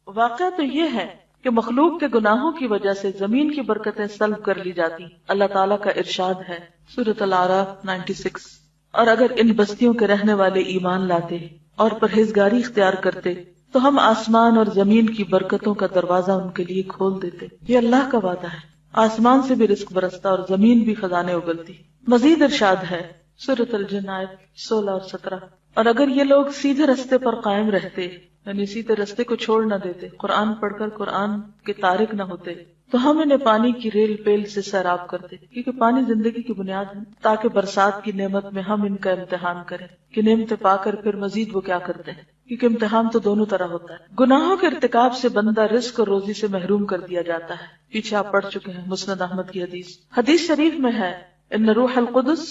واقعہ تو یہ ہے کہ مخلوق کے گناہوں کی وجہ سے زمین کی برکتیں سلب کر لی جاتی. اللہ تعالیٰ کا ارشاد ہے سورۃ الاعراف 96، اور اگر ان بستیوں کے رہنے والے ایمان لاتے اور پرہیزگاری اختیار کرتے تو ہم آسمان اور زمین کی برکتوں کا دروازہ ان کے لیے کھول دیتے. یہ اللہ کا وعدہ ہے، آسمان سے بھی رزق برستا اور زمین بھی خزانے اگلتی. مزید ارشاد ہے سورۃ الجن آیت 16 اور 17، اور اگر یہ لوگ سیدھے رستے پر قائم رہتے، یعنی سیدھے رستے کو چھوڑ نہ دیتے، قرآن پڑھ کر قرآن کے تارک نہ ہوتے، تو ہم انہیں پانی کی ریل پیل سے سیراب کرتے، کیونکہ پانی زندگی کی بنیاد ہے، تاکہ برسات کی نعمت میں ہم ان کا امتحان کریں کہ نعمتیں پا کر پھر مزید وہ کیا کرتے ہیں، کیونکہ امتحان تو دونوں طرح ہوتا ہے. گناہوں کے ارتکاب سے بندہ رزق اور روزی سے محروم کر دیا جاتا ہے. پیچھے آپ پڑھ چکے ہیں مسند احمد کی حدیث شریف میں ہے ان روح القدس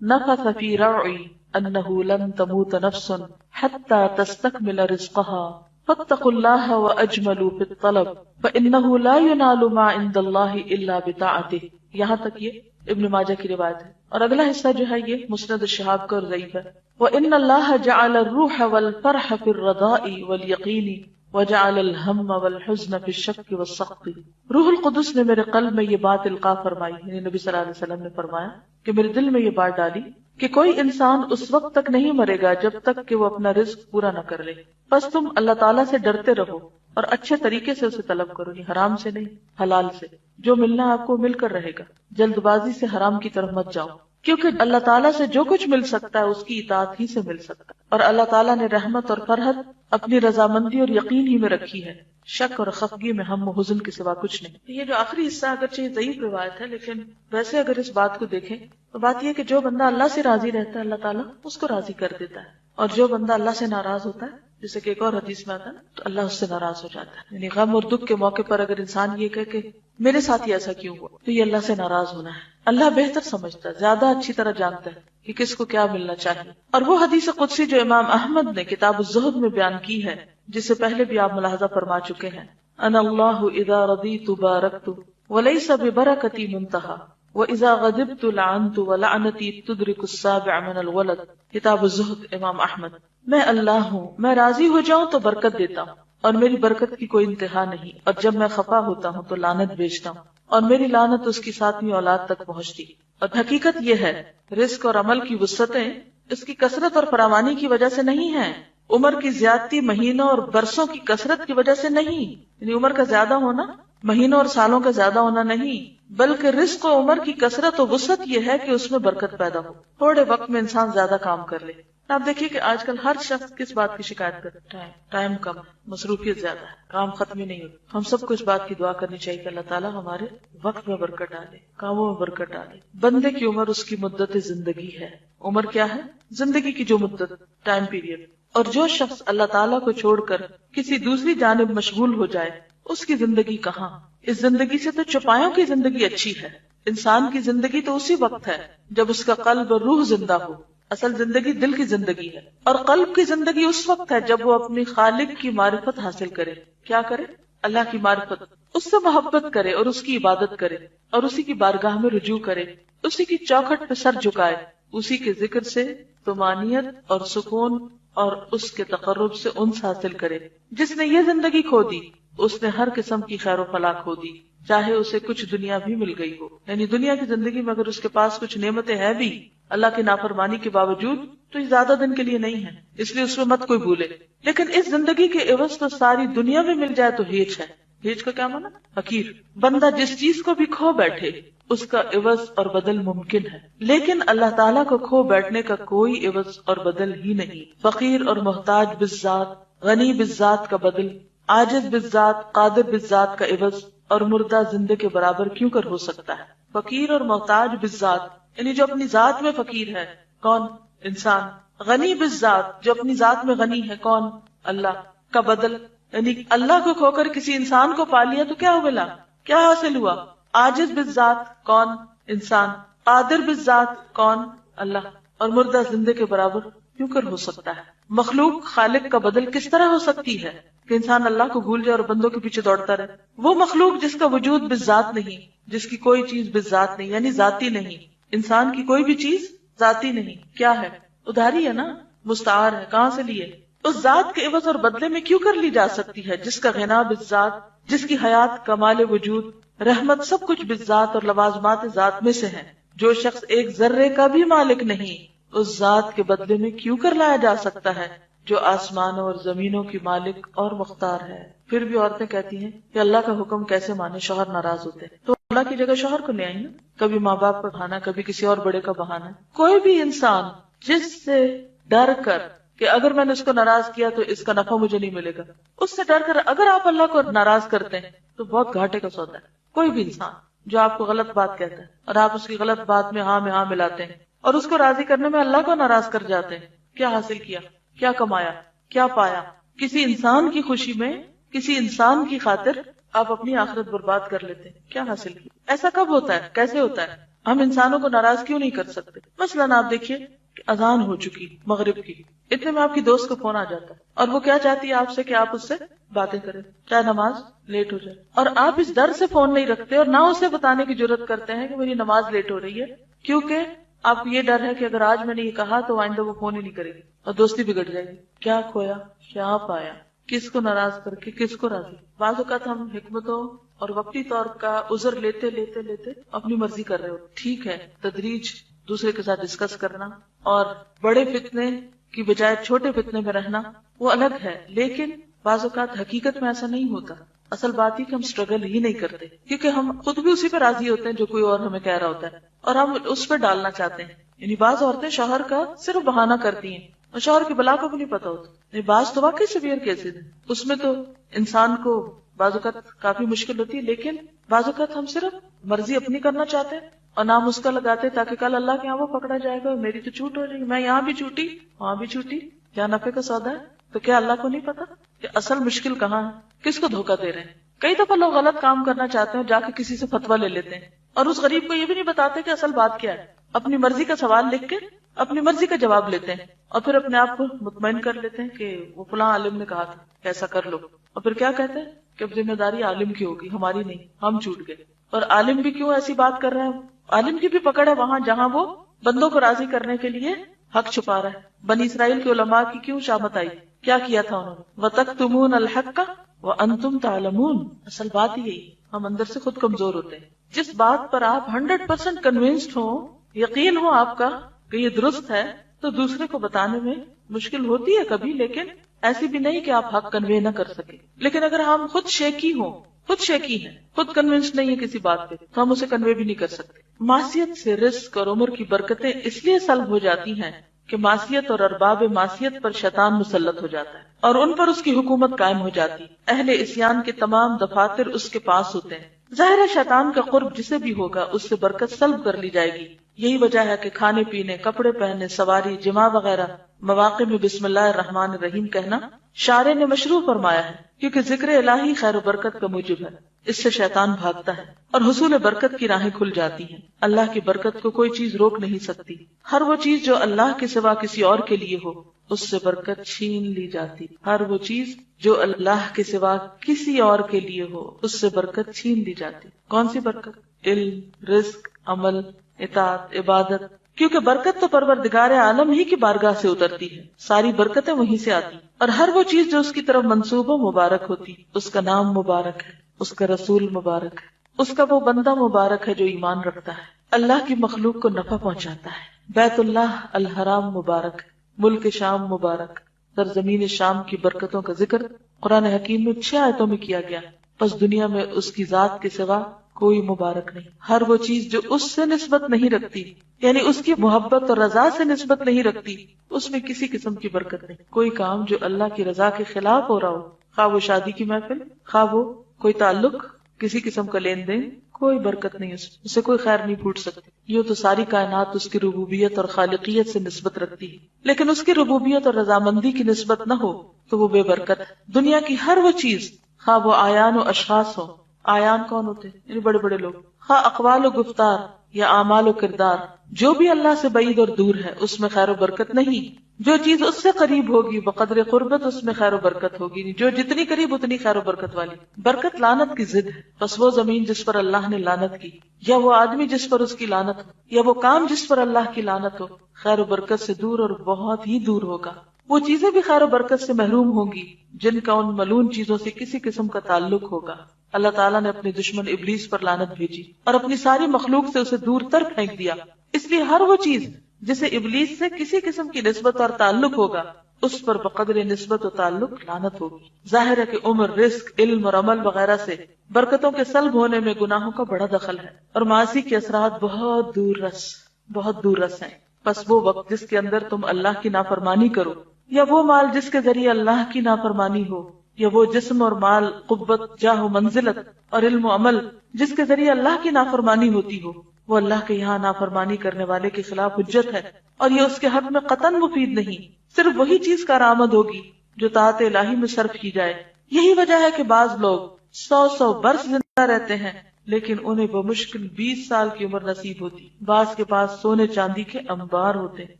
نفث فی رعی انه لن تموت نفس حتى تستكمل رزقها فاتقوا الله واجملوا في الطلب فانه لا ينال ما عند الله الا بطاعته. یہاں تک یہ ابن ماجہ کی روایت ہے، اور اگلا حصہ جو ہے یہ مسند الشہاب کا اور ضعیف ہے. وان الله جعل الروح والفرح في الرضاء واليقين وجعل الهم والحزن في الشك والسخط. روح القدس نے میرے قلب میں یہ بات القاء فرمائی، یعنی نبی صلی اللہ علیہ وسلم نے فرمایا کہ میرے دل میں یہ بات ڈالی کہ کوئی انسان اس وقت تک نہیں مرے گا جب تک کہ وہ اپنا رزق پورا نہ کر لے. بس تم اللہ تعالیٰ سے ڈرتے رہو اور اچھے طریقے سے اسے طلب کرو، نہیں حرام سے نہیں، حلال سے. جو ملنا آپ کو مل کر رہے گا، جلد بازی سے حرام کی طرف مت جاؤ، کیونکہ اللہ تعالیٰ سے جو کچھ مل سکتا ہے اس کی اطاعت ہی سے مل سکتا ہے. اور اللہ تعالیٰ نے رحمت اور فرحت اپنی رضامندی اور یقین ہی میں رکھی ہے، شک اور خفگی میں ہم و حزن کے سوا کچھ نہیں. یہ جو آخری حصہ اگرچہ ضعیف روایت ہے، لیکن ویسے اگر اس بات کو دیکھیں تو بات یہ کہ جو بندہ اللہ سے راضی رہتا ہے اللہ تعالیٰ اس کو راضی کر دیتا ہے، اور جو بندہ اللہ سے ناراض ہوتا ہے، جیسے کہ ایک اور حدیث میں آتا ہے، تو اللہ اس سے ناراض ہو جاتا ہے. یعنی غم اور دکھ کے موقع پر اگر انسان یہ کہے کہ میرے ساتھ ہی ایسا کیوں ہوا، تو یہ اللہ سے ناراض ہونا ہے. اللہ بہتر سمجھتا ہے، زیادہ اچھی طرح جانتا ہے کہ کس کو کیا ملنا چاہیے. اور وہ حدیث قدسی جو امام احمد نے کتاب الزہد میں بیان کی ہے، جسے پہلے بھی آپ ملاحظہ فرما چکے ہیں، انا اللہ اذا رضیت بارکت ولیس ببرکتی منتہا وَإِذَا غَضِبْتُ لَعَنْتُ وَلَعْنَتِي تُدْرِكُ السَّابِعَ مِنَ الْوَلَدِ. کتاب الزہد امام احمد. میں اللہ ہوں، میں راضی ہو جاؤں تو برکت دیتا ہوں اور میری برکت کی کوئی انتہا نہیں، اور جب میں خفا ہوتا ہوں تو لعنت بھیجتا ہوں اور میری لعنت اس کی 7ویں اولاد تک پہنچتی. اور حقیقت یہ ہے رزق اور عمل کی وسعتیں اس کی کثرت اور فراوانی کی وجہ سے نہیں ہیں، عمر کی زیادتی مہینوں اور برسوں کی کثرت کی وجہ سے نہیں، یعنی عمر کا زیادہ ہونا مہینوں اور سالوں کا زیادہ ہونا نہیں، بلکہ رزق و عمر کی کثرت و وسعت یہ ہے کہ اس میں برکت پیدا ہو، تھوڑے وقت میں انسان زیادہ کام کر لے. آپ دیکھیے کہ آج کل ہر شخص کس بات کی شکایت کرتا ہے، ٹائم کم، مصروفیت زیادہ ہے، کام ختم ہی نہیں ہوتا. ہم سب کو اس بات کی دعا کرنی چاہیے کہ اللہ تعالیٰ ہمارے وقت میں برکت ڈالے، کاموں میں برکت ڈالے. بندے کی عمر اس کی مدت زندگی ہے. عمر کیا ہے؟ زندگی کی جو مدت، ٹائم پیریڈ. اور جو شخص اللہ تعالیٰ کو چھوڑ کر کسی دوسری جانب مشغول ہو جائے اس کی زندگی کہاں. اس زندگی سے تو چپایوں کی زندگی اچھی ہے. انسان کی زندگی تو اسی وقت ہے جب اس کا قلب اور روح زندہ ہو. اصل زندگی دل کی زندگی ہے، اور قلب کی زندگی اس وقت ہے جب وہ اپنی خالق کی معرفت حاصل کرے. کیا کرے؟ اللہ کی معرفت، اس سے محبت کرے اور اس کی عبادت کرے اور اسی کی بارگاہ میں رجوع کرے، اسی کی چوکھٹ پہ سر جھکائے، اسی کے ذکر سے طمانینت اور سکون اور اس کے تقرب سے انس حاصل کرے. جس نے یہ زندگی کھو دی اس نے ہر قسم کی خیر و فلاح کھو دی، چاہے اسے کچھ دنیا بھی مل گئی ہو. یعنی دنیا کی زندگی میں اگر اس کے پاس کچھ نعمتیں ہیں بھی اللہ کی نافرمانی کے باوجود تو یہ زیادہ دن کے لیے نہیں ہے، اس لیے اس میں مت کوئی بھولے. لیکن اس زندگی کے عوض تو ساری دنیا میں مل جائے تو ہیچ ہے. ہیچ کا کیا مانا؟ حقیر. بندہ جس چیز کو بھی کھو بیٹھے اس کا عوض اور بدل ممکن ہے، لیکن اللہ تعالیٰ کو کھو بیٹھنے کا کوئی عوض اور بدل ہی نہیں. فقیر اور محتاج بالذات، غنی بالذات کا بدل، عاجز بالذات، قادر بالذات کا عوض اور مردہ زندے کے برابر کیوں کر ہو سکتا ہے؟ فقیر اور محتاج بالذات یعنی جو اپنی ذات میں فقیر ہے، کون؟ انسان. غنی بالذات جو اپنی ذات میں غنی ہے، کون؟ اللہ. کا بدل یعنی اللہ کو کھو کر کسی انسان کو پا لیا تو کیا ملا؟ کیا حاصل ہوا؟ عاجز بالذات کون؟ انسان. قادر بالذات کون؟ اللہ. اور مردہ زندے کے برابر کیوں کر ہو سکتا ہے؟ مخلوق خالق کا بدل کس طرح ہو سکتی ہے کہ انسان اللہ کو بھول جائے اور بندوں کے پیچھے دوڑتا رہے؟ وہ مخلوق جس کا وجود بالذات نہیں، جس کی کوئی چیز بالذات نہیں یعنی ذاتی نہیں. انسان کی کوئی بھی چیز ذاتی نہیں. کیا ہے؟ ادھاری ہے نا، مستعار ہے. کہاں سے لیے؟ اس ذات کے عوض اور بدلے میں کیوں کر لی جا سکتی ہے جس کا غنا بالذات، جس کی حیات، کمال وجود، رحمت سب کچھ بالذات اور لوازمات ذات میں سے ہے. جو شخص ایک ذرے کا بھی مالک نہیں اس ذات کے بدلے میں کیوں کر لایا جا سکتا ہے جو آسمانوں اور زمینوں کی مالک اور مختار ہے. پھر بھی عورتیں کہتی ہیں کہ اللہ کا حکم کیسے مانے، شوہر ناراض ہوتے ہیں تو اللہ کی جگہ شوہر کو لے آئی نا. کبھی ماں باپ کا بہانا، کبھی کسی اور بڑے کا بہانا. کوئی بھی انسان جس سے ڈر کر کہ اگر میں نے اس کو ناراض کیا تو اس کا نفع مجھے نہیں ملے گا، اس سے ڈر کر اگر آپ اللہ کو ناراض کرتے ہیں تو بہت گھاٹے کا سودا ہے. کوئی بھی انسان جو آپ کو غلط بات کہتا ہے اور آپ اس کی غلط بات میں ہاں ملاتے ہیں اور اس کو راضی کرنے میں اللہ کو ناراض کر جاتے ہیں، کیا حاصل کیا، کیا کمایا، کیا پایا؟ کسی انسان کی خوشی میں، کسی انسان کی خاطر آپ اپنی آخرت برباد کر لیتے ہیں، کیا حاصل کیا؟ ایسا کب ہوتا ہے، کیسے ہوتا ہے؟ ہم انسانوں کو ناراض کیوں نہیں کر سکتے؟ مثلاً آپ دیکھیے کہ اذان ہو چکی مغرب کی، اتنے میں آپ کی دوست کو فون آ جاتا ہے اور وہ کیا چاہتی ہے آپ سے کہ آپ اس سے باتیں کریں چاہے نماز لیٹ ہو جائے، اور آپ اس ڈر سے فون نہیں رکھتے اور نہ اسے بتانے کی جرات کرتے ہیں کہ میری نماز لیٹ ہو رہی ہے، کیونکہ آپ کو یہ ڈر ہے کہ اگر آج میں نے یہ کہا تو آئندہ وہ فون ہی نہیں کرے گی اور دوستی بگڑ جائے گی. کیا کھویا، کیا پایا، کس کو ناراض کر کے کس کو راضی؟ بعض اوقات ہم حکمتوں اور وقتی طور کا عذر لیتے لیتے لیتے اپنی مرضی کر رہے ہو. ٹھیک ہے، تدریج، دوسرے کے ساتھ ڈسکس کرنا اور بڑے فتنے کی بجائے چھوٹے فتنے میں رہنا وہ الگ ہے، لیکن بعض اوقات حقیقت میں ایسا نہیں ہوتا. اصل بات یہ کہ ہم اسٹرگل ہی نہیں کرتے کیونکہ ہم خود بھی اسی پہ راضی ہوتے ہیں جو کوئی اور ہمیں کہہ رہا ہوتا ہے اور ہم اس پہ ڈالنا چاہتے ہیں. یعنی بعض عورتیں شوہر کا صرف بہانہ کرتی ہیں اور شوہر کی بلا کو بھی نہیں پتا ہوتا. یعنی بعض تو واقعی سیویئر کیسز ہیں، اس میں تو انسان کو بعض اوقات کافی مشکل ہوتی ہے، لیکن بعض اوقات ہم صرف مرضی اپنی کرنا چاہتے ہیں اور نام اس کا لگاتے تاکہ کل اللہ کے یہاں وہ پکڑا جائے گا، میری تو چھوٹ ہو جائے گی، میں یہاں بھی چھوٹی وہاں بھی چھوٹی، کیا نفع کا سودا ہے؟ تو کیا اللہ کو نہیں پتا کہ اصل مشکل کہاں ہے، کس کو دھوکہ دے رہے ہیں؟ کئی دفعہ لوگ غلط کام کرنا چاہتے ہیں، جا کے کسی سے فتویٰ لے لیتے ہیں اور اس غریب کو یہ بھی نہیں بتاتے کہ اصل بات کیا ہے. اپنی مرضی کا سوال لکھ کے اپنی مرضی کا جواب لیتے ہیں اور پھر اپنے آپ کو مطمئن کر لیتے ہیں کہ وہ فلاں عالم نے کہا تھا ایسا کر لو، اور پھر کیا کہتے ہیں کہ اب ذمہ داری عالم کی ہوگی، ہماری نہیں، ہم چھوٹ گئے. اور عالم بھی کیوں ایسی بات کر رہے ہیں؟ عالم کی بھی پکڑ ہے وہاں جہاں وہ بندوں کو راضی کرنے کے لیے حق چھپا رہا ہے. بنی اسرائیل کے علماء کی کیوں شامت آئی؟ کیا کیا تھا انہوں نے؟ وَتَكْتُمُونَ الْحَقَّ وَأَنْتُمْ تَعْلَمُونَ. اصل بات یہی، ہم اندر سے خود کمزور ہوتے ہیں. جس بات پر آپ 100% کنونسڈ ہوں، یقین ہو آپ کا کہ یہ درست ہے، تو دوسرے کو بتانے میں مشکل ہوتی ہے کبھی، لیکن ایسی بھی نہیں کہ آپ حق کنوے نہ کر سکیں. لیکن اگر ہم خود شیکی ہوں، خود شیکی ہیں، خود کنونسڈ نہیں ہے کسی بات پہ، تو ہم اسے کنوے بھی نہیں کر سکتے. معصیت سے رزق اور عمر کی برکتیں اس لیے سلب ہو جاتی ہیں کہ معصیت اور ارباب معصیت پر شیطان مسلط ہو جاتا ہے اور ان پر اس کی حکومت قائم ہو جاتی. اہل عصیان کے تمام دفاتر اس کے پاس ہوتے ہیں. ظاہر ہے شیطان کا قرب جسے بھی ہوگا اس سے برکت سلب کر لی جائے گی. یہی وجہ ہے کہ کھانے پینے، کپڑے پہننے، سواری، جماع وغیرہ مواقع میں بسم اللہ الرحمن الرحیم کہنا شارع نے مشروع فرمایا ہے، کیونکہ ذکر الہی خیر و برکت کا موجب ہے. اس سے شیطان بھاگتا ہے اور حصول برکت کی راہیں کھل جاتی ہیں. اللہ کی برکت کو کوئی چیز روک نہیں سکتی. ہر وہ چیز جو اللہ کے سوا کسی اور کے لیے ہو اس سے برکت چھین لی جاتی. ہر وہ چیز جو اللہ کے سوا کسی اور کے لیے ہو اس سے برکت چھین لی جاتی. کون سی برکت؟ علم، رزق، عمل، اطاعت، عبادت. کیونکہ برکت تو پروردگار عالم ہی کی بارگاہ سے اترتی ہے، ساری برکتیں وہیں سے آتی، اور ہر وہ چیز جو اس کی طرف منسوب ہو مبارک ہوتی. اس کا نام مبارک ہے، اس کا رسول مبارک ہے، اس کا وہ بندہ مبارک ہے جو ایمان رکھتا ہے، اللہ کی مخلوق کو نفع پہنچاتا ہے. بیت اللہ الحرام مبارک، ملک شام مبارک. سرزمین شام کی برکتوں کا ذکر قرآن حکیم میں 6 آیتوں میں کیا گیا. بس دنیا میں اس کی ذات کے سوا کوئی مبارک نہیں. ہر وہ چیز جو اس سے نسبت نہیں رکھتی، یعنی اس کی محبت اور رضا سے نسبت نہیں رکھتی، اس میں کسی قسم کی برکت نہیں. کوئی کام جو اللہ کی رضا کے خلاف ہو رہا ہو، خواہ وہ شادی کی محفل، خواہ وہ کوئی تعلق، کسی قسم کا لین دین، کوئی برکت نہیں، اس سے کوئی خیر نہیں پھوٹ سکتی. یہ تو ساری کائنات اس کی ربوبیت اور خالقیت سے نسبت رکھتی ہے، لیکن اس کی ربوبیت اور رضامندی کی نسبت نہ ہو تو وہ بے برکت ہے. دنیا کی ہر وہ چیز، خواہ وہ آیان و اشخاص ہو، آیان کون ہوتے ہیں؟ یعنی بڑے بڑے لوگ، خواہ اقوال و گفتار یا اعمال و کردار، جو بھی اللہ سے بعید اور دور ہے اس میں خیر و برکت نہیں. جو چیز اس سے قریب ہوگی بقدر قربت اس میں خیر و برکت ہوگی، جو جتنی قریب اتنی خیر و برکت والی. برکت لعنت کی ضد ہے. بس وہ زمین جس پر اللہ نے لعنت کی، یا وہ آدمی جس پر اس کی لعنت ہو، یا وہ کام جس پر اللہ کی لعنت ہو، خیر و برکت سے دور اور بہت ہی دور ہوگا. وہ چیزیں بھی خیر و برکت سے محروم ہوں گی جن کا ان ملعون چیزوں سے کسی قسم کا تعلق ہوگا۔ اللہ تعالیٰ نے اپنے دشمن ابلیس پر لعنت بھیجی اور اپنی ساری مخلوق سے اسے دور تر پھینک دیا، اس لیے ہر وہ چیز جسے ابلیس سے کسی قسم کی نسبت اور تعلق ہوگا اس پر بقدر نسبت و تعلق لعنت ہوگی۔ ظاہر ہے کہ عمر، رزق، علم اور عمل وغیرہ سے برکتوں کے سلب ہونے میں گناہوں کا بڑا دخل ہے اور معاصی کے اثرات بہت دور رس ہیں۔ پس وہ وقت جس کے اندر تم اللہ کی نافرمانی کرو، یا وہ مال جس کے ذریعے اللہ کی نافرمانی ہو، یا وہ جسم اور مال، قوت، جاہ و منزلت اور علم و عمل جس کے ذریعے اللہ کی نافرمانی ہوتی ہو، وہ اللہ کے یہاں نافرمانی کرنے والے کے خلاف حجت ہے اور یہ اس کے حق میں قطعاً مفید نہیں۔ صرف وہی چیز کارآمد ہوگی جو طاعت الہی میں صرف کی جائے۔ یہی وجہ ہے کہ بعض لوگ 100 برس زندہ رہتے ہیں لیکن انہیں بمشکل 20 سال کی عمر نصیب ہوتی۔ بعض کے پاس سونے چاندی کے انبار ہوتے ہیں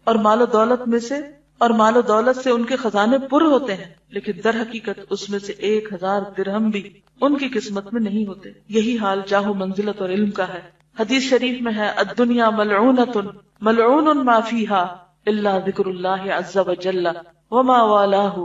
اور مال و دولت سے ان کے خزانے پر ہوتے ہیں، لیکن در حقیقت اس میں سے 1000 درہم بھی ان کی قسمت میں نہیں ہوتے۔ یہی حال جاہ و منزلت اور علم کا ہے۔ حدیث شریف میں ہے الدنیا ملعونۃ ملعون ما فیہا الا ذکر اللہ عز وجل وما والاہ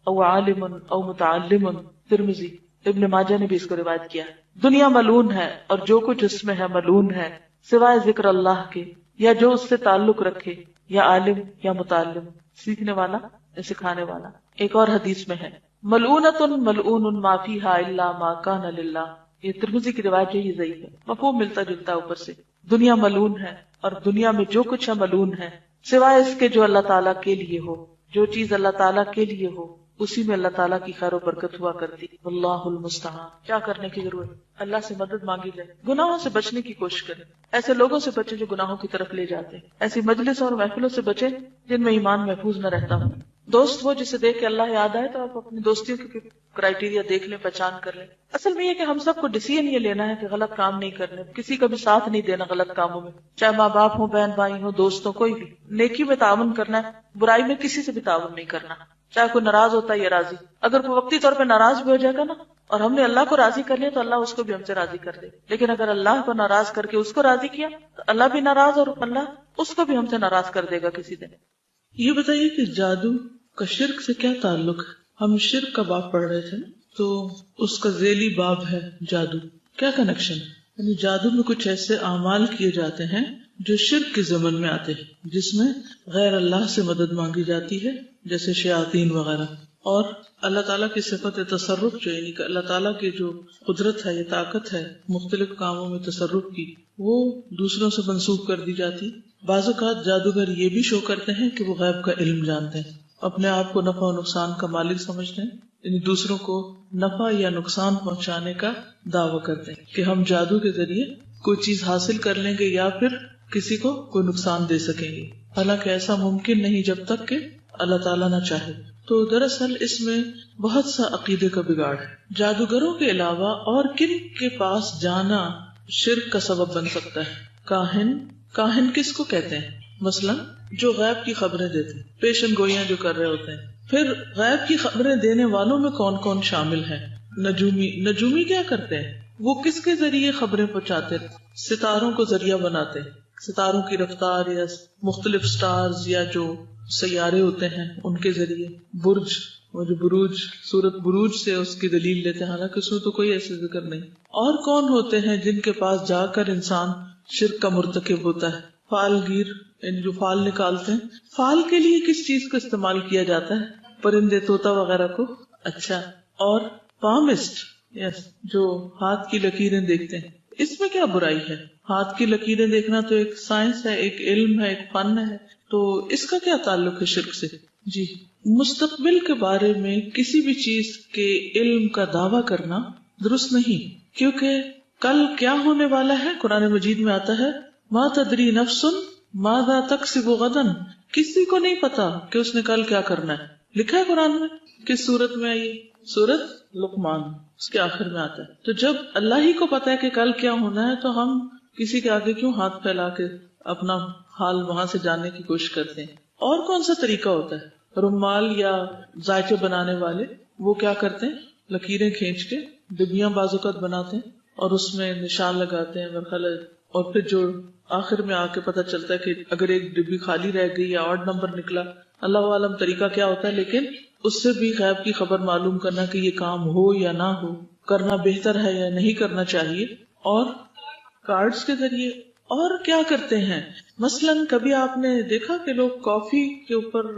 او عالم او متعلم۔ ترمذی، ابن ماجہ نے بھی اس کو روایت کیا ہے۔ دنیا ملعون ہے اور جو کچھ اس میں ہے ملعون ہے سوائے ذکر اللہ کے، یا جو اس سے تعلق رکھے، یا عالم یا متعلم، سیکھنے والا یا سکھانے والا۔ ایک اور حدیث میں ہے ملعونۃ ملعون ما فیہا الا ما کان للہ۔ یہ ترمذی کی روایت یہی ضعیف ہے، مفہوم ملتا جلتا اوپر سے۔ دنیا ملعون ہے اور دنیا میں جو کچھ ہے ملعون ہے سوائے اس کے جو اللہ تعالیٰ کے لیے ہو۔ جو چیز اللہ تعالیٰ کے لیے ہو اسی میں اللہ تعالیٰ کی خیر و برکت ہوا کرتی۔ واللہ المستعان۔ کیا کرنے کی ضرورت؟ اللہ سے مدد مانگی جائے، گناہوں سے بچنے کی کوشش کریں، ایسے لوگوں سے بچیں جو گناہوں کی طرف لے جاتے ہیں، ایسی مجلس اور محفلوں سے بچیں جن میں ایمان محفوظ نہ رہتا ہوں۔ دوست وہ جسے دیکھ کے اللہ یاد آئے تو آپ اپنی دوستیوں کی کرائیٹیریا دیکھ لیں، پہچان کر لیں۔ اصل میں یہ کہ ہم سب کو ڈیسیژن یہ لینا ہے کہ غلط کام نہیں کرنے، کسی کا بھی ساتھ نہیں دینا غلط کاموں میں، چاہے ماں باپ ہوں، بہن بھائی ہوں، دوستوں، کوئی بھی۔ نیکی میں تعاون کرنا ہے، برائی میں کسی سے بھی تعاون نہیں کرنا، چاہے کوئی ناراض ہوتا ہے یا راضی۔ اگر کوئی وقتی طور پہ ناراض بھی ہو جائے گا نا اور ہم نے اللہ کو راضی کر لیا تو اللہ اس کو بھی ہم سے راضی کر دے، لیکن اگر اللہ کو ناراض کر کے اس کو راضی کیا تو اللہ بھی ناراض اور اللہ اس کو بھی ہم سے ناراض کر دے گا کسی دن۔ یہ بتائیے کہ جادو کا شرک سے کیا تعلق ہے؟ ہم شرک کا باب پڑھ رہے تھے نا، تو اس کا ذیلی باب ہے جادو، کیا کنیکشن ہے؟ یعنی جادو میں کچھ ایسے اعمال کیے جاتے ہیں جو شرک کے ضمن میں آتے ہیں، جس میں غیر اللہ سے مدد مانگی جاتی ہے، جیسے شیاطین وغیرہ، اور اللہ تعالیٰ کی صفت تصرف جو یعنی کہ اللہ تعالیٰ کی جو قدرت ہے، یہ طاقت ہے مختلف کاموں میں تصرف کی، وہ دوسروں سے منسوخ کر دی جاتی۔ بعض اوقات جادوگر یہ بھی شو کرتے ہیں کہ وہ غیب کا علم جانتے ہیں، اپنے آپ کو نفع و نقصان کا مالک سمجھتے ہیں، یعنی دوسروں کو نفع یا نقصان پہنچانے کا دعویٰ کرتے ہیں کہ ہم جادو کے ذریعے کوئی چیز حاصل کر لیں گے یا پھر کسی کو کوئی نقصان دے سکیں گے، حالانکہ ایسا ممکن نہیں جب تک کہ اللہ تعالیٰ نہ چاہے۔ تو دراصل اس میں بہت سا عقیدے کا بگاڑ ہے۔ جادوگروں کے علاوہ اور کن کے پاس جانا شرک کا سبب بن سکتا ہے؟ کاہن کس کو کہتے ہیں؟ مثلا جو غیب کی خبریں دیتے ہیں، پیشن گوئیاں جو کر رہے ہوتے ہیں۔ پھر غیب کی خبریں دینے والوں میں کون کون شامل ہیں؟ نجومی کیا کرتے ہیں؟ وہ کس کے ذریعے خبریں پہنچاتے ہیں؟ ستاروں کو ذریعہ بناتے ہیں، ستاروں کی رفتار یا مختلف سٹارز یا جو سیارے ہوتے ہیں ان کے ذریعے۔ برج، وہ جو بروج، سورت بروج سے اس کی دلیل لیتے ہیں، حالانکہ اس میں تو کوئی ایسے ذکر نہیں۔ اور کون ہوتے ہیں جن کے پاس جا کر انسان شرک کا مرتکب ہوتا ہے؟ فال گیر، یعنی جو فال نکالتے ہیں۔ فال کے لیے کس چیز کا استعمال کیا جاتا ہے؟ پرندے، طوطا وغیرہ کو۔ اچھا، اور پامسٹ، جو ہاتھ کی لکیریں دیکھتے ہیں، اس میں کیا برائی ہے؟ ہاتھ کی لکیریں دیکھنا تو ایک سائنس ہے، ایک علم ہے، ایک فن ہے، تو اس کا کیا تعلق ہے شرک سے؟ جی، مستقبل کے بارے میں کسی بھی چیز کے علم کا دعویٰ کرنا درست نہیں، کیونکہ کل کیا ہونے والا ہے قرآن مجید میں آتا ہے ما تدری نفس ماذا تکسب غدا، کسی کو نہیں پتا کہ اس نے کل کیا کرنا ہے۔ لکھا ہے قرآن میں، کس سورت میں آئی؟ سورت لقمان، اس کے آخر میں آتا ہے۔ تو جب اللہ ہی کو پتا ہے کہ کل کیا ہونا ہے تو ہم کسی کے آگے کیوں ہاتھ پھیلا کے اپنا حال وہاں سے جاننے کی کوشش کرتے ہیں؟ اور کون سا طریقہ ہوتا ہے؟ رومال یا ذائچے بنانے والے وہ کیا کرتے ہیں؟ لکیریں کھینچ کے ڈبیاں بعض اوقات بناتے ہیں اور اس میں نشان لگاتے ہیں اور پھر جو آخر میں آ کے پتہ چلتا ہے کہ اگر ایک ڈبی خالی رہ گئی یا آڈ نمبر نکلا اللہ عالم طریقہ کیا ہوتا ہے، لیکن اس سے بھی غیب کی خبر معلوم کرنا کہ یہ کام ہو یا نہ ہو، کرنا بہتر ہے یا نہیں کرنا چاہیے، اور کارڈز کے ذریعے اور کیا کرتے ہیں. مثلاً کبھی آپ نے دیکھا کہ لوگ کافی کے اوپر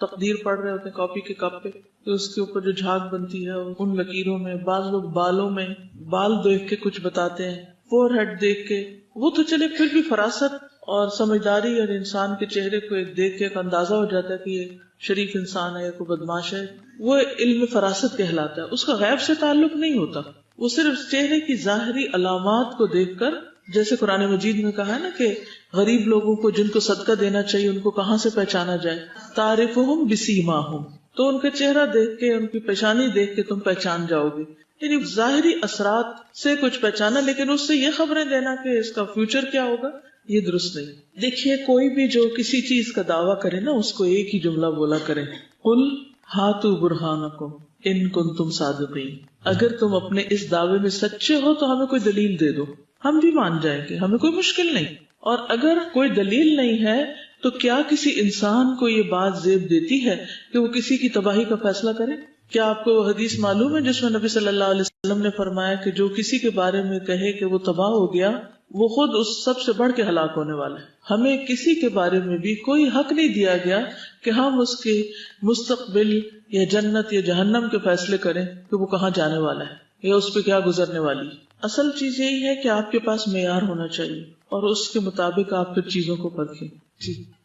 تقدیر پڑھ رہے ہوتے ہیں، کافی کے کپ پہ، تو اس کے اوپر جو جھاگ بنتی ہے ان لکیروں میں، بعض لوگ بالوں میں بال دیکھ کے کچھ بتاتے ہیں، فور ہیڈ دیکھ کے. وہ تو چلے پھر بھی فراست اور سمجھداری اور انسان کے چہرے کو ایک دیکھ کے ایک اندازہ ہو جاتا ہے کہ یہ شریف انسان ہے یا کوئی بدماش ہے، وہ علم فراست کہلاتا ہے. اس کا غیب سے تعلق نہیں ہوتا، وہ صرف چہرے کی ظاہری علامات کو دیکھ کر، جیسے قرآن مجید میں کہا ہے نا کہ غریب لوگوں کو جن کو صدقہ دینا چاہیے ان کو کہاں سے پہچانا جائے، تعرفہم بسیماہم، تو ان کا چہرہ دیکھ کے، ان کی پیشانی دیکھ کے تم پہچان جاؤ گے. یعنی ظاہری اثرات سے کچھ پہچانا، لیکن اس سے یہ خبریں دینا کہ اس کا فیوچر کیا ہوگا، یہ درست نہیں. دیکھیے کوئی بھی جو کسی چیز کا دعویٰ کرے نا، اس کو ایک ہی جملہ بولا کرے، قل ہاتوا برہانکم ان کنتم صادقین. اگر تم اپنے اس دعوے میں سچے ہو تو ہمیں کوئی دلیل دے دو، ہم بھی مان جائیں گے، ہمیں کوئی مشکل نہیں. اور اگر کوئی دلیل نہیں ہے تو کیا کسی انسان کو یہ بات زیب دیتی ہے کہ وہ کسی کی تباہی کا فیصلہ کرے؟ کیا آپ کو حدیث معلوم ہے جس میں نبی صلی اللہ علیہ وسلم نے فرمایا کہ جو کسی کے بارے میں کہے کہ وہ تباہ ہو گیا، وہ خود اس سب سے بڑھ کے ہلاک ہونے والا ہے. ہمیں کسی کے بارے میں بھی کوئی حق نہیں دیا گیا کہ ہم اس کے مستقبل یا جنت یا جہنم کے فیصلے کریں کہ وہ کہاں جانے والا ہے یا اس پہ کیا گزرنے والی. اصل چیز یہی ہے کہ آپ کے پاس معیار ہونا چاہیے اور اس کے مطابق آپ پھر چیزوں کو پرکھیں.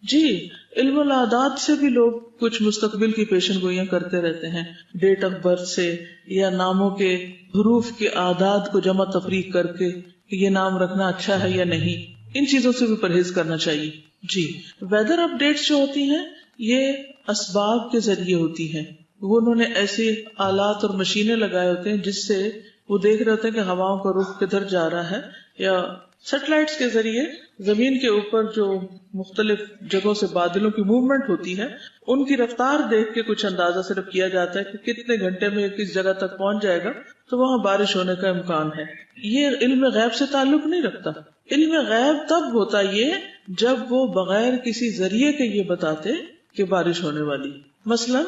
جی علم العادات سے بھی لوگ کچھ مستقبل کی پیشن گوئیاں کرتے رہتے ہیں، ڈیٹ آف برتھ سے یا ناموں کے حروف کے اعداد کو جمع تفریق کر کے کہ یہ نام رکھنا اچھا ہے یا نہیں. ان چیزوں سے بھی پرہیز کرنا چاہیے. جی ویدر اپ ڈیٹس جو ہوتی ہیں یہ اسباب کے ذریعے ہوتی ہیں. وہ انہوں نے ایسے آلات اور مشینیں لگائے ہوتے ہیں جس سے وہ دیکھ رہے ہوتے ہیں کہ ہواؤں کا رخ کدھر جا رہا ہے، یا سیٹلائٹس کے ذریعے زمین کے اوپر جو مختلف جگہوں سے بادلوں کی موومنٹ ہوتی ہے ان کی رفتار دیکھ کے کچھ اندازہ صرف کیا جاتا ہے کہ کتنے گھنٹے میں کس جگہ تک پہنچ جائے گا تو وہاں بارش ہونے کا امکان ہے. یہ علم غیب سے تعلق نہیں رکھتا. علم غیب تب ہوتا یہ جب وہ بغیر کسی ذریعے کے یہ بتاتے کہ بارش ہونے والی. مثلا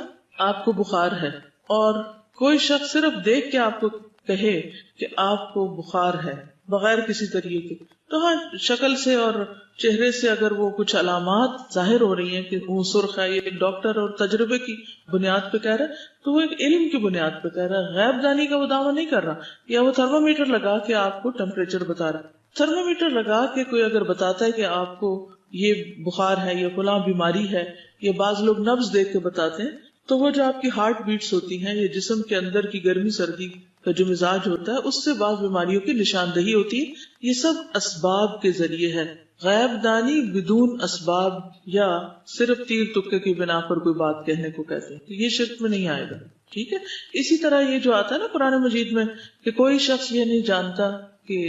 آپ کو بخار ہے اور کوئی شخص صرف دیکھ کے آپ کو کہے کہ آپ کو بخار ہے بغیر کسی ذریعے کے، تو ہاں شکل سے اور چہرے سے اگر وہ کچھ علامات ظاہر ہو رہی ہیں کہ وہ سرخ ہے، یہ ایک ڈاکٹر اور تجربے کی بنیاد پہ کہہ رہا ہے تو وہ ایک علم کی بنیاد پہ کہہ رہا ہے، غیب دانی کا وہ دعویٰ نہیں کر رہا. یا وہ تھرمامیٹر لگا کے آپ کو ٹیمپریچر بتا رہا ہے. تھرمامیٹر لگا کے کوئی اگر بتاتا ہے کہ آپ کو یہ بخار ہے یا فلاں بیماری ہے، یا بعض لوگ نبض دیکھ کے بتاتے ہیں، تو وہ جو آپ کی ہارٹ بیٹس ہوتی ہیں یا جسم کے اندر کی گرمی سردی کا جو مزاج ہوتا ہے اس سے بعض بیماریوں کی نشاندہی ہوتی ہے. یہ سب اسباب کے ذریعے ہے. غیب دانی بدون اسباب یا صرف تیر تکے کی بنا پر کوئی بات کہنے کو کہتے ہیں، تو یہ شرک میں نہیں آئے گا. ٹھیک ہے. اسی طرح یہ جو آتا ہے نا قرآن مجید میں کہ کوئی شخص یہ نہیں جانتا کہ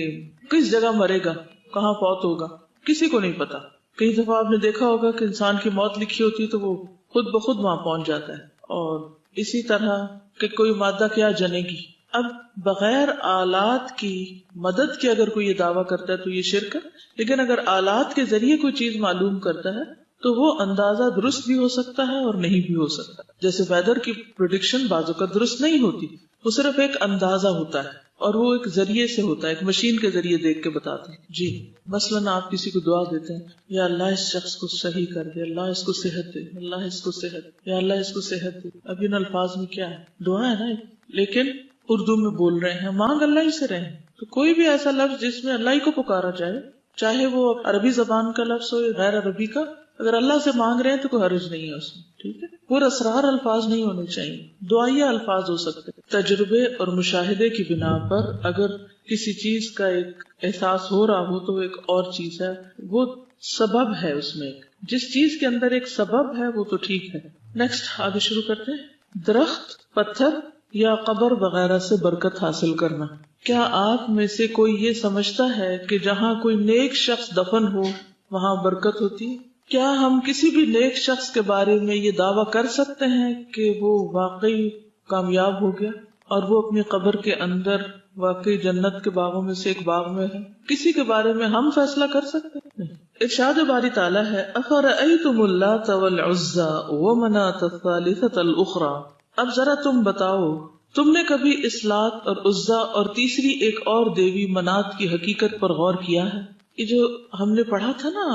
کس جگہ مرے گا، کہاں فوت ہوگا، کسی کو نہیں پتا. کئی دفعہ آپ نے دیکھا ہوگا کہ انسان کی موت لکھی ہوتی ہے تو وہ خود بخود وہاں پہنچ جاتا ہے. اور اسی طرح کہ کوئی مادہ کیا جنے گی. اب بغیر آلات کی مدد کے اگر کوئی یہ دعویٰ کرتا ہے تو یہ شرک ہے. لیکن اگر آلات کے ذریعے کوئی چیز معلوم کرتا ہے تو وہ اندازہ درست بھی ہو سکتا ہے اور نہیں بھی ہو سکتا. جیسے ویدر کی پریڈکشن بعض اوقات درست نہیں ہوتی، وہ صرف ایک اندازہ ہوتا ہے اور وہ ایک ذریعے سے ہوتا ہے، ایک مشین کے ذریعے دیکھ کے بتاتے ہیں. جی مثلاً آپ کسی کو دعا دیتے ہیں، یا اللہ اس شخص کو صحیح کر دے، اللہ اس کو صحت دے، اللہ اس کو صحت دے، یا اللہ اس کو صحت دے. اب ان الفاظ میں کیا ہے؟ دعا ہے نا، لیکن اردو میں بول رہے ہیں، مانگ اللہ ہی سے رہے ہیں. تو کوئی بھی ایسا لفظ جس میں اللہ ہی کو پکارا جائے، چاہے وہ عربی زبان کا لفظ ہو یا غیر عربی کا، اگر اللہ سے مانگ رہے ہیں تو کوئی حرج نہیں ہے اس میں. ٹھیک ہے. پورا اسرار الفاظ نہیں ہونے چاہیے، دعائیہ الفاظ ہو سکتے. تجربے اور مشاہدے کی بنا پر اگر کسی چیز کا ایک احساس ہو رہا ہو تو وہ ایک اور چیز ہے، وہ سبب ہے. اس میں جس چیز کے اندر ایک سبب ہے وہ تو ٹھیک ہے. نیکسٹ آگے شروع کرتے ہیں. درخت، پتھر یا قبر وغیرہ سے برکت حاصل کرنا. کیا آپ میں سے کوئی یہ سمجھتا ہے کہ جہاں کوئی نیک شخص دفن ہو وہاں برکت ہوتی ہے؟ کیا ہم کسی بھی نیک شخص کے بارے میں یہ دعویٰ کر سکتے ہیں کہ وہ واقعی کامیاب ہو گیا اور وہ اپنی قبر کے اندر واقعی جنت کے باغوں میں سے ایک باغ میں ہے؟ کسی کے بارے میں ہم فیصلہ کر سکتے ہیں؟ نہیں. ارشاد باری تعالیٰ ہے افرأیتم اللات والعزی ومناۃ الثالثۃ الاخری، اب ذرا تم بتاؤ تم نے کبھی اس لات اور عزا اور تیسری ایک اور دیوی منات کی حقیقت پر غور کیا ہے؟ یہ جو ہم نے پڑھا تھا نا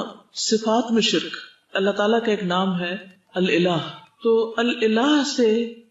صفات میں شرک، اللہ تعالیٰ کا ایک نام ہے الالہ، تو الالہ سے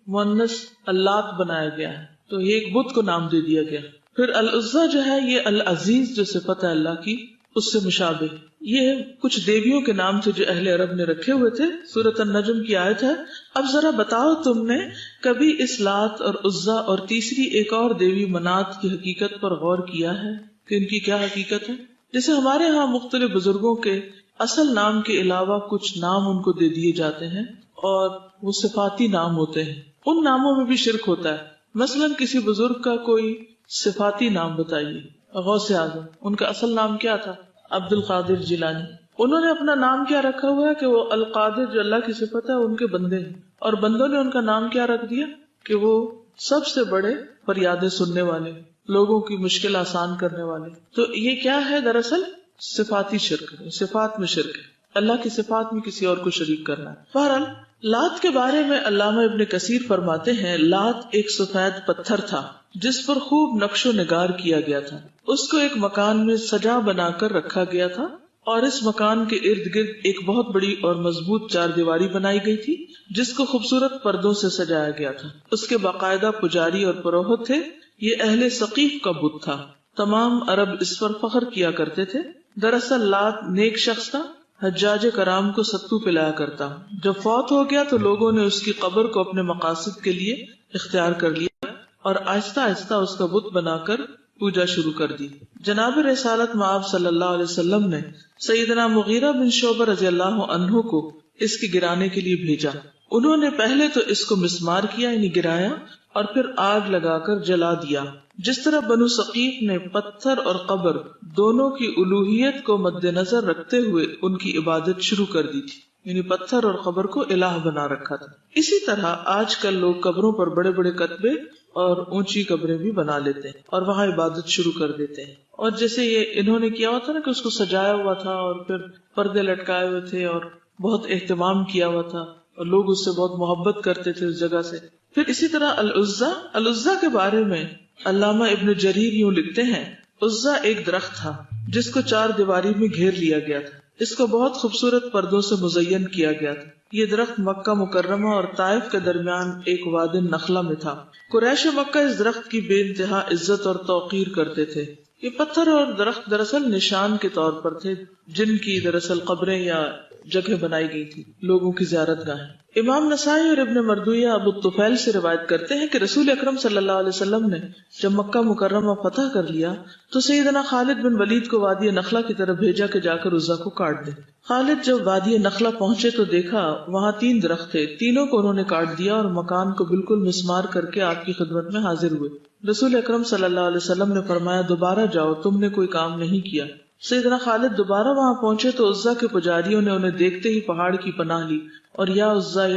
مؤنث اللات بنایا گیا ہے، تو یہ ایک بت کو نام دے دیا گیا۔ پھر العزا جو ہے یہ العزیز جو صفت ہے اللہ کی اس سے مشابہ، یہ کچھ دیویوں کے نام تھے جو اہل عرب نے رکھے ہوئے تھے۔ سورۃ النجم کی آیت ہے اب ذرا بتاؤ تم نے کبھی اس لات اور عزا اور تیسری ایک اور دیوی منات کی حقیقت پر غور کیا ہے کہ ان کی کیا حقیقت ہے؟ جیسے ہمارے ہاں مختلف بزرگوں کے اصل نام کے علاوہ کچھ نام ان کو دے دیے جاتے ہیں اور وہ صفاتی نام ہوتے ہیں، ان ناموں میں بھی شرک ہوتا ہے۔ مثلاً کسی بزرگ کا کوئی صفاتی نام بتائیے، غوث اعظم، ان کا اصل نام کیا تھا؟ عبد القادر جیلانی۔ انہوں نے اپنا نام کیا رکھا ہوا ہے کہ وہ القادر جو اللہ کی صفت ہے ان کے بندے ہیں، اور بندوں نے ان کا نام کیا رکھ دیا کہ وہ سب سے بڑے فریادیں سننے والے، لوگوں کی مشکل آسان کرنے والے۔ تو یہ کیا ہے؟ دراصل صفاتی شرک، صفات میں شرک ہے، اللہ کی صفات میں کسی اور کو شریک کرنا ہے۔ بہرحال لات کے بارے میں علامہ ابن کثیر فرماتے ہیں لات ایک سفید پتھر تھا جس پر خوب نقش و نگار کیا گیا تھا، اس کو ایک مکان میں سجا بنا کر رکھا گیا تھا، اور اس مکان کے ارد گرد ایک بہت بڑی اور مضبوط چار دیواری بنائی گئی تھی جس کو خوبصورت پردوں سے سجایا گیا تھا۔ اس کے باقاعدہ پجاری اور پروہت تھے، یہ اہل ثقیف کا بت تھا، تمام عرب اس پر فخر کیا کرتے تھے۔ دراصل لات نیک شخص تھا، حجاج کرام کو ستو پلایا کرتا، جب فوت ہو گیا تو لوگوں نے اس کی قبر کو اپنے مقاصد کے لیے اختیار کر لیا اور آہستہ آہستہ اس کا بت بنا کر پوجا شروع کر دی۔ جناب رسالت مآب صلی اللہ علیہ وسلم نے سیدنا مغیرہ بن شعبہ رضی اللہ عنہ کو اس کی گرانے کے لیے بھیجا۔ انہوں نے پہلے تو اس کو مسمار کیا، یعنی گرایا، اور پھر آگ لگا کر جلا دیا۔ جس طرح بنو ثقیف نے پتھر اور قبر دونوں کی الوہیت کو مد نظر رکھتے ہوئے ان کی عبادت شروع کر دی تھی، یعنی پتھر اور قبر کو الہ بنا رکھا تھا۔ اسی طرح آج کل لوگ قبروں پر بڑے بڑے کتبے اور اونچی قبریں بھی بنا لیتے ہیں اور وہاں عبادت شروع کر دیتے ہیں۔ اور جیسے یہ انہوں نے کیا ہوا تھا نا کہ اس کو سجایا ہوا تھا اور پھر پردے لٹکائے ہوئے تھے اور بہت اہتمام کیا ہوا تھا اور لوگ اس سے بہت محبت کرتے تھے اس جگہ سے۔ پھر اسی طرح العزا کے بارے میں علامہ ابن جریر یوں لکھتے ہیں عزا ایک درخت تھا جس کو چار دیواری میں گھیر لیا گیا تھا، اس کو بہت خوبصورت پردوں سے مزین کیا گیا تھا۔ یہ درخت مکہ مکرمہ اور طائف کے درمیان ایک وادی نخلا میں تھا۔ قریش مکہ اس درخت کی بے انتہا عزت اور توقیر کرتے تھے۔ یہ پتھر اور درخت دراصل نشان کے طور پر تھے جن کی دراصل قبریں یا جگہ بنائی گئی تھی، لوگوں کی زیارت گاہیں۔ امام نسائی اور ابن مردویہ ابو الطفیل سے روایت کرتے ہیں کہ رسول اکرم صلی اللہ علیہ وسلم نے جب مکہ مکرمہ فتح کر لیا تو سیدنا خالد بن ولید کو وادی نخلا کی طرف بھیجا کہ جا کر عزا کو کاٹ دے۔ خالد جب وادی نخلا پہنچے تو دیکھا وہاں 3 درخت تھے، تینوں کو انہوں نے کاٹ دیا اور مکان کو بالکل مسمار کر کے آپ کی خدمت میں حاضر ہوئے۔ رسول اکرم صلی اللہ علیہ وسلم نے فرمایا دوبارہ جاؤ، تم نے کوئی کام نہیں کیا۔ سیدنا خالد دوبارہ وہاں پہنچے تو عزا کے پجاریوں نے انہیں دیکھتے ہی پہاڑ کی پناہ لی اور یا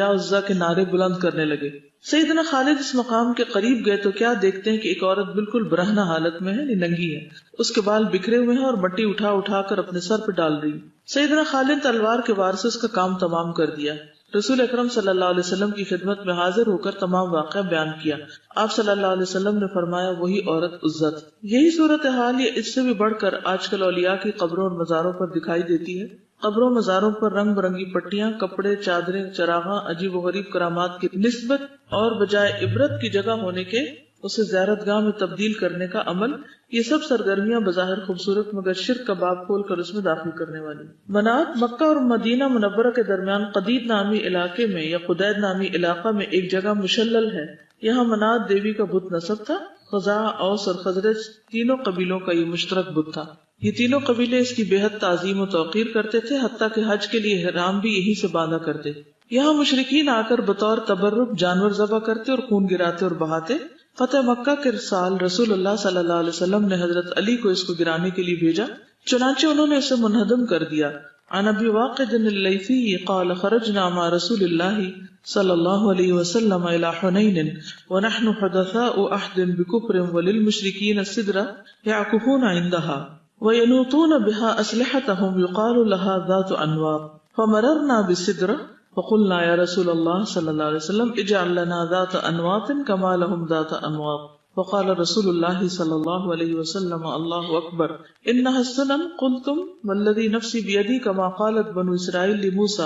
عزا کے نعرے بلند کرنے لگے۔ سیدنا خالد اس مقام کے قریب گئے تو کیا دیکھتے ہیں کہ ایک عورت بالکل برہنہ حالت میں ہے، ننگی ہے، اس کے بال بکھرے ہوئے ہیں اور مٹی اٹھا اٹھا کر اپنے سر پہ ڈال رہی۔ سیدنا خالد تلوار کے وار سے اس کا کام تمام کر دیا۔ رسول اکرم صلی اللہ علیہ وسلم کی خدمت میں حاضر ہو کر تمام واقعہ بیان کیا۔ آپ صلی اللہ علیہ وسلم نے فرمایا وہی عورت عزا تھی۔ یہی صورتحال یا اس سے بھی بڑھ کر آج کل اولیاء کی قبروں اور مزاروں پر دکھائی دیتی ہے۔ قبروں مزاروں پر رنگ برنگی پٹیاں، کپڑے، چادریں، چراغاں، عجیب و غریب کرامات کی نسبت اور بجائے عبرت کی جگہ ہونے کے اسے زیارت گاہ میں تبدیل کرنے کا عمل، یہ سب سرگرمیاں بظاہر خوبصورت مگر شرک کا باب کھول کر اس میں داخل کرنے والی۔ منات مکہ اور مدینہ منورہ کے درمیان قدید نامی علاقے میں یا قدید نامی علاقہ میں ایک جگہ مشلل ہے، یہاں منات دیوی کا بت نصب تھا۔ خزاعہ، اوس اور خزرج تینوں قبیلوں کا یہ مشترک بت تھا۔ یہ تینوں قبیلے اس کی بے حد تعظیم و توقیر کرتے تھے، حتیٰ کہ حج کے لیے احرام بھی یہی سے باندھا کرتے۔ یہاں مشرکین آ کر بطور تبرک جانور ذبح کرتے اور خون گراتے اور بہاتے۔ فتح مکہ کے سال رسول اللہ صلی اللہ علیہ وسلم نے حضرت علی کو اس کو گرانے کے لیے بھیجا، چنانچہ انہوں نے اسے منہدم کر دیا۔ عن ابی واقد اللیثی قال خرجنا مع رسول اللہ صلی اللہ علیہ وسلم الى حنین ونحن حدثاء عہد بکفر وللمشرکین السدرہ یعکفون عندها وَيَنُوطُونَ بِهَا أَسْلِحَتَهُمْ يُقَالُ لَهَا ذَاتُ أَنْوَاطٍ فَمَرَرْنَا بِسِدْرَةٍ فَقُلْنَا يَا رَسُولَ اللَّهِ صلی اللہ علیہ وسلم اجعل لنا ذات انواط كما لهم ذات انواط وقال رسول الله صلی اللہ علیہ وسلم اللہ اکبر انها السنن قلتم والذی نفسی بیدی كما قالت بنو اسرائیل لموسى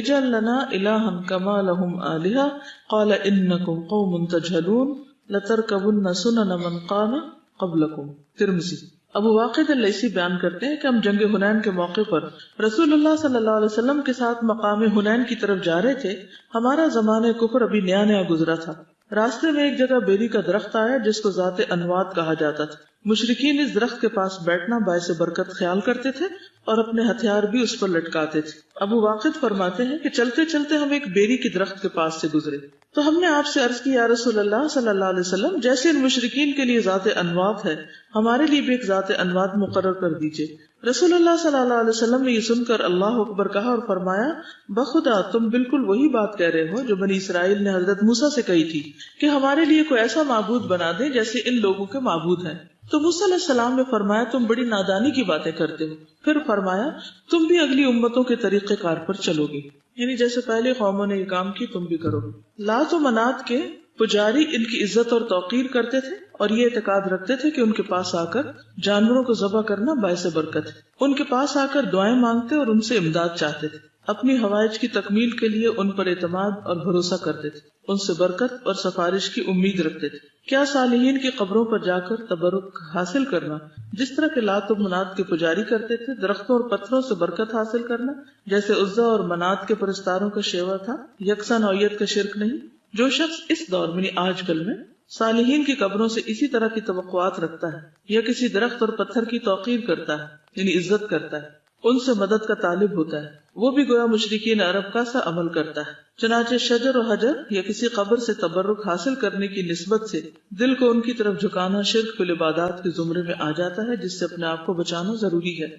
اجعل لنا الها كما لهم آلهة قال انکم قوم تجهلون لترکبن سنن من قام قبلکم. ترمذی. ابو واقد اللیثی بیان کرتے ہیں کہ ہم جنگ حنین کے موقع پر رسول اللہ صلی اللہ علیہ وسلم کے ساتھ مقام حنین کی طرف جا رہے تھے. ہمارا زمانہ کفر ابھی نیا نیا گزرا تھا. راستے میں ایک جگہ بیری کا درخت آیا جس کو ذات انوات کہا جاتا تھا. مشرکین اس درخت کے پاس بیٹھنا باعث برکت خیال کرتے تھے اور اپنے ہتھیار بھی اس پر لٹکاتے تھے. ابو واقد فرماتے ہیں کہ چلتے چلتے ہم ایک بیری کے درخت کے پاس سے گزرے تو ہم نے آپ سے عرض کی یا رسول اللہ صلی اللہ علیہ وسلم جیسے ان مشرکین کے لیے ذات انوات ہے ہمارے لیے بھی ایک ذات انوات مقرر کر دیجئے. رسول اللہ صلی اللہ علیہ وسلم نے یہ سن کر اللہ اکبر کہا اور فرمایا بخدا تم بالکل وہی بات کہہ رہے ہو جو بنی اسرائیل نے حضرت موسیٰ سے کہی تھی کہ ہمارے لیے کوئی ایسا معبود بنا دے جیسے ان لوگوں کے معبود ہیں. تو موسیٰ علیہ السلام نے فرمایا تم بڑی نادانی کی باتیں کرتے ہو. پھر فرمایا تم بھی اگلی امتوں کے طریقہ کار پر چلو گے، یعنی جیسے پہلے قوموں نے یہ کام کی تم بھی کرو گے. لات و منات کے پجاری ان کی عزت اور توقیر کرتے تھے اور یہ اعتقاد رکھتے تھے کہ ان کے پاس آ کر جانوروں کو ذبح کرنا باعث برکت ہے. ان کے پاس آ کر دعائیں مانگتے اور ان سے امداد چاہتے تھے. اپنی حوائج کی تکمیل کے لیے ان پر اعتماد اور بھروسہ کرتے تھے. ان سے برکت اور سفارش کی امید رکھتے تھے. کیا صالحین کی قبروں پر جا کر تبرک حاصل کرنا جس طرح کے لات و منات کے پجاری کرتے تھے، درختوں اور پتھروں سے برکت حاصل کرنا جیسے عزا اور منات کے پرستاروں کا شیوا تھا، یکساں نوعیت کا شرک نہیں. جو شخص اس دور میں آج کل میں صالحین کی قبروں سے اسی طرح کی توقعات رکھتا ہے یا کسی درخت اور پتھر کی توقیر کرتا ہے یعنی عزت کرتا ہے، ان سے مدد کا طالب ہوتا ہے، وہ بھی گویا مشرکین عرب کا سا عمل کرتا ہے. چنانچہ شجر و حجر یا کسی قبر سے تبرک حاصل کرنے کی نسبت سے دل کو ان کی طرف جھکانا شرک فی العبادات کے زمرے میں آ جاتا ہے، جس سے اپنے آپ کو بچانا ضروری ہے.